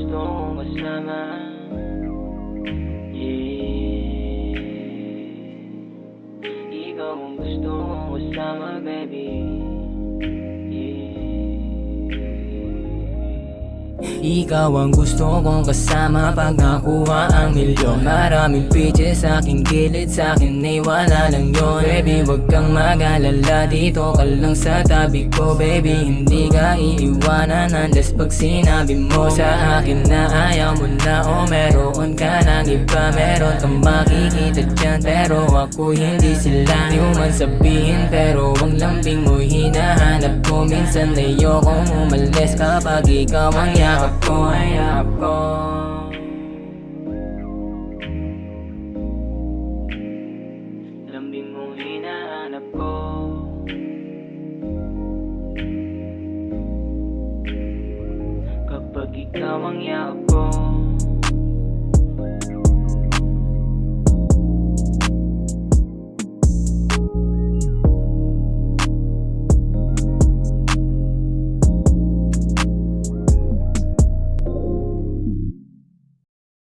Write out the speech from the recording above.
gusto kong kasama. Ikaw ang gusto kong kasama, baby. Ikaw ang gusto kong kasama pag nakuha ang milyon. Maraming pages sa aking gilid, sa akin ay wala lang yun. Baby, wag kang mag-alala, dito ka lang sa tabi ko. Baby, hindi ka iiwanan unless pag sinabi mo sa akin na ayaw mo na o meron ka ng iba. Meron kang makikita dyan pero ako hindi sila. Di mo man sabihin pero ang lambing mo hinahanap ko. Minsan ayokong umalis kapag ikaw ang yakap ko. Lambing mo hinahanap ko. Kapag ikaw ang yakap